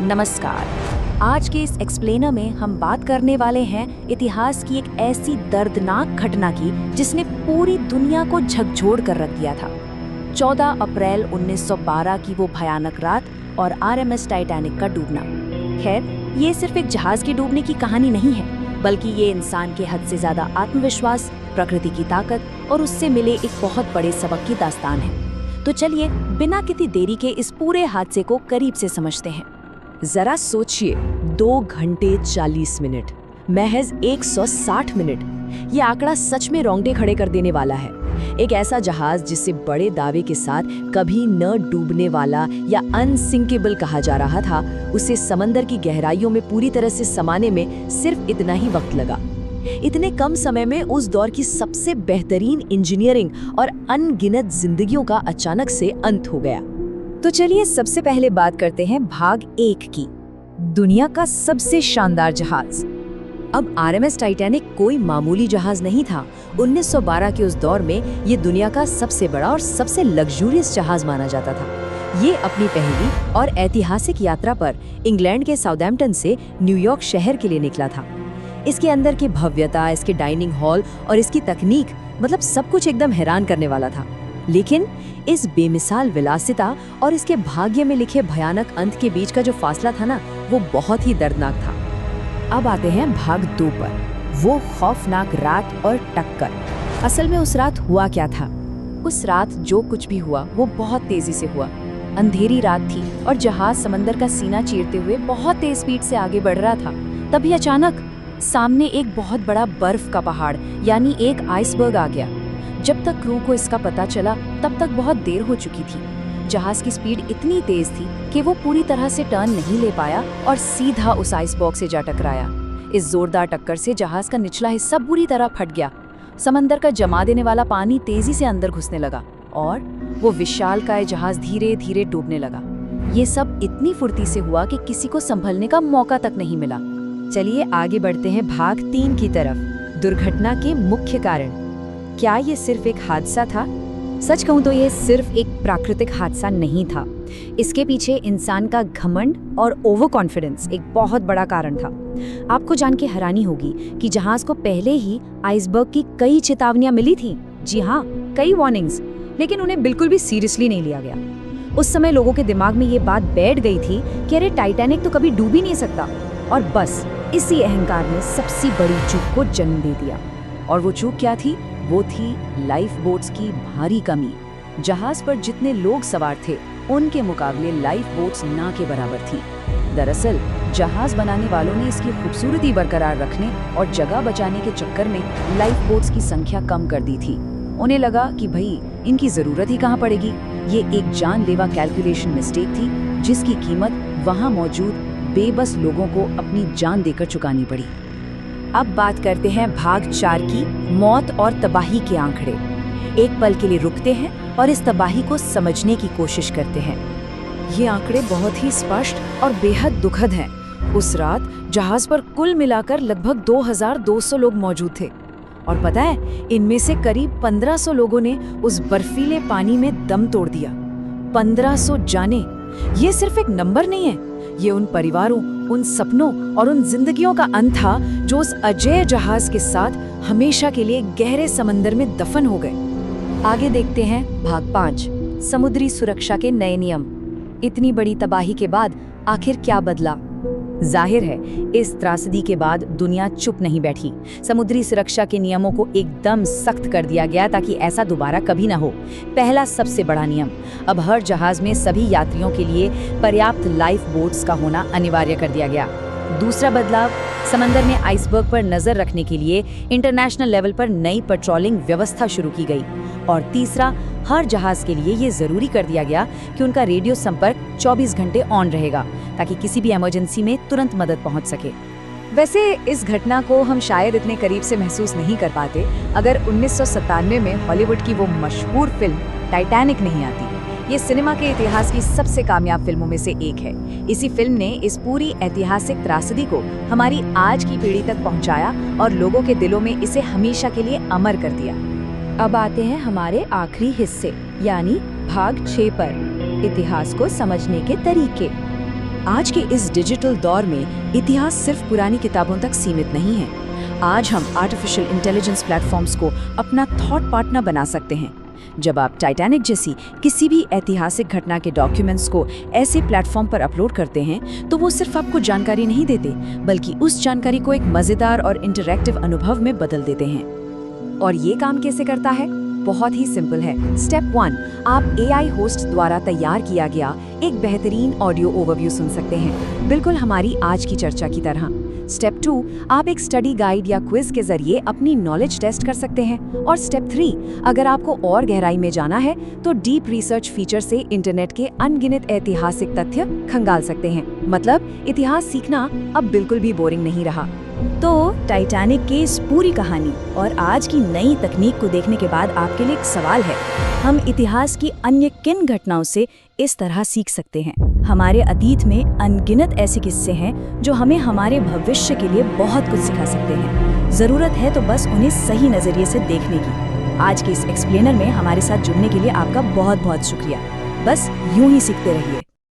नमस्कार। आज के इस एक्सप्लेनर में हम बात करने वाले हैं इतिहास की एक ऐसी दर्दनाक घटना की जिसने पूरी दुनिया को झकझोर कर रख दिया था। 14 अप्रैल 1912 की वो भयानक रात और आरएमएस टाइटैनिक का डूबना। खैर, ये सिर्फ एक जहाज के डूबने की कहानी नहीं है, बल्कि ये इंसान के हद से ज्यादा आत्मविश्वास, प्रकृति की ताकत और उससे मिले एक बहुत बड़े सबक की दास्तान है। तो चलिए बिना किसी देरी के इस पूरे हादसे को करीब से समझते हैं। जरा सोचिए, 2 घंटे 40 मिनट, महज 160 मिनट। ये आंकड़ा सच में रोंगटे खड़े कर देने वाला है। एक ऐसा जहाज जिसे बड़े दावे के साथ कभी न डूबने वाला या अनसिंकेबल कहा जा रहा था, उसे समंदर की गहराइयों में पूरी तरह से समाने में सिर्फ इतना ही वक्त लगा। इतने कम समय में उस दौर की सबसे बेहतरीन इंजीनियरिंग और अनगिनत जिंदगियों का अचानक से अंत हो गया। तो चलिए सबसे पहले बात करते हैं भाग 1 की, दुनिया का सबसे शानदार जहाज। अब आरएमएस टाइटैनिक कोई मामूली जहाज नहीं था। 1912 के उस दौर में ये दुनिया का सबसे बड़ा और सबसे लग्जूरियस जहाज माना जाता था। ये अपनी पहली और ऐतिहासिक यात्रा पर इंग्लैंड के साउथहैम्पटन से न्यूयॉर्क शहर के लिए निकला था। इसके अंदर की भव्यता, इसके डाइनिंग हॉल और इसकी तकनीक, मतलब सब कुछ एकदम हैरान करने वाला था। लेकिन इस बेमिसाल विलासिता और इसके भाग्य में लिखे भयानक अंत के बीच का जो फासला था ना, वो बहुत ही दर्दनाक था। अब आते हैं भाग 2 पर, वो खौफनाक रात और टक्कर। असल में उस रात हुआ क्या था? उस रात जो कुछ भी हुआ वो बहुत तेजी से हुआ। अंधेरी रात थी और जहाज समंदर का सीना चीरते हुए बहुत तेज स्पीड से आगे बढ़ रहा था। तभी अचानक सामने एक बहुत बड़ा बर्फ का पहाड़ यानी एक आइसबर्ग आ गया। जब तक क्रू को इसका पता चला तब तक बहुत देर हो चुकी थी। जहाज की स्पीड इतनी तेज थी कि वो पूरी तरह से टर्न नहीं ले पाया और सीधा उस आइसबर्ग से जा टकराया। इस जोरदार टक्कर से जहाज का निचला हिस्सा बुरी तरह फट गया। समंदर का जमा देने वाला पानी तेजी से अंदर घुसने लगा और वो विशालकाय जहाज धीरे धीरे डूबने लगा। ये सब इतनी फुर्ती से हुआ कि किसी को संभलने का मौका तक नहीं मिला। चलिए आगे बढ़ते हैं भाग 3 की तरफ, दुर्घटना के मुख्य कारण। क्या ये सिर्फ एक हादसा था? सच कहूं तो ये सिर्फ एक प्राकृतिक हादसा नहीं था। इसके पीछे इंसान का घमंड और ओवर कॉन्फिडेंस एक बहुत बड़ा कारण था। आपको जान के हैरानी होगी कि जहाज को पहले ही आइसबर्ग की कई चेतावनियां मिली थी। जी हाँ, कई वार्निंग्स, लेकिन उन्हें बिल्कुल भी सीरियसली नहीं लिया गया। उस समय लोगों के दिमाग में ये बात बैठ गई थी कि अरे टाइटैनिक तो कभी डूब ही नहीं सकता। और बस इसी अहंकार ने सबसे बड़ी चूक को जन्म दे दिया। और वो चूक क्या थी? वो थी लाइफ बोट्स की भारी कमी। जहाज पर जितने लोग सवार थे उनके मुकाबले लाइफ बोट्स ना के बराबर थी। दरअसल जहाज बनाने वालों ने इसकी खूबसूरती बरकरार रखने और जगह बचाने के चक्कर में लाइफ बोट्स की संख्या कम कर दी थी। उन्हें लगा कि भाई इनकी जरूरत ही कहाँ पड़ेगी। ये एक जानलेवा कैलकुलेशन मिस्टेक थी जिसकी कीमत वहाँ मौजूद बेबस लोगों को अपनी जान देकर चुकानी पड़ी। अब बात करते हैं भाग 4 की, मौत और तबाही के आंकड़े। एक पल के लिए रुकते हैं और इस तबाही को समझने की कोशिश करते हैं। ये आंकड़े बहुत ही स्पष्ट और बेहद दुखद हैं। उस रात जहाज पर कुल मिलाकर लगभग 2200 लोग मौजूद थे और पता है, इनमें से करीब 1500 लोगों ने उस बर्फीले पानी में दम तोड़ दिया। 1500 जाने, ये सिर्फ एक नंबर नहीं है, ये उन परिवारों, उन सपनों और उन जिंदगियों का अंत था जो उस अजेय जहाज के साथ हमेशा के लिए गहरे समंदर में दफन हो गए। आगे देखते हैं भाग 5, समुद्री सुरक्षा के नए नियम। इतनी बड़ी तबाही के बाद आखिर क्या बदला? जाहिर है, इस त्रासदी के बाद दुनिया चुप नहीं बैठी। समुद्री सुरक्षा के नियमों को एकदम सख्त कर दिया गया ताकि ऐसा दोबारा कभी ना हो। पहला सबसे बड़ा नियम, अब हर जहाज में सभी यात्रियों के लिए पर्याप्त लाइफ बोट्स का होना अनिवार्य कर दिया गया। दूसरा बदलाव, समंदर में आइसबर्ग पर नजर रखने के लिए इंटरनेशनल लेवल पर नई पेट्रोलिंग व्यवस्था शुरू की गई। और तीसरा, हर जहाज के लिए ये जरूरी कर दिया गया कि उनका रेडियो संपर्क 24 घंटे ऑन रहेगा ताकि किसी भी इमरजेंसी में तुरंत मदद पहुंच सके। वैसे इस घटना को हम शायद इतने करीब से महसूस नहीं कर पाते अगर 1997 में हॉलीवुड की वो मशहूर फिल्म टाइटैनिक नहीं आती। ये सिनेमा के इतिहास की सबसे कामयाब फिल्मों में से एक है। इसी फिल्म ने इस पूरी ऐतिहासिक त्रासदी को हमारी आज की पीढ़ी तक पहुंचाया और लोगों के दिलों में इसे हमेशा के लिए अमर कर दिया। अब आते हैं हमारे आखिरी हिस्से यानी भाग 6 पर, इतिहास को समझने के तरीके। आज के इस डिजिटल दौर में इतिहास सिर्फ पुरानी किताबों तक सीमित नहीं है। आज हम आर्टिफिशियल इंटेलिजेंस प्लेटफॉर्म्स को अपना थॉट पार्टनर बना सकते हैं। जब आप टाइटैनिक जैसी किसी भी ऐतिहासिक घटना के डॉक्यूमेंट्स को ऐसे प्लेटफॉर्म पर अपलोड करते हैं तो वो सिर्फ आपको जानकारी नहीं देते, बल्कि उस जानकारी को एक मजेदार और इंटरैक्टिव अनुभव में बदल देते हैं। और ये काम कैसे करता है? बहुत ही सिंपल है। स्टेप 1, आप AI होस्ट द्वारा तैयार किया गया एक बेहतरीन ऑडियो ओवरव्यू सुन सकते हैं, बिल्कुल हमारी आज की चर्चा की तरह। स्टेप 2, आप एक स्टडी गाइड या क्विज के जरिए अपनी नॉलेज टेस्ट कर सकते हैं। और स्टेप 3, अगर आपको और गहराई में जाना है तो डीप रिसर्च फीचर से इंटरनेट के अनगिनत ऐतिहासिक तथ्य खंगाल सकते हैं। मतलब इतिहास सीखना अब बिल्कुल भी बोरिंग नहीं रहा। तो टाइटैनिक की इस पूरी कहानी और आज की नई तकनीक को देखने के बाद आपके लिए एक सवाल है, हम इतिहास की अन्य किन घटनाओं से इस तरह सीख सकते हैं? हमारे अतीत में अनगिनत ऐसे किस्से हैं जो हमें हमारे भविष्य के लिए बहुत कुछ सिखा सकते हैं। ज़रूरत है तो बस उन्हें सही नज़रिए से देखने की। आज के इस एक्सप्लेनर में हमारे साथ जुड़ने के लिए आपका बहुत बहुत शुक्रिया। बस यूं ही सीखते रहिए।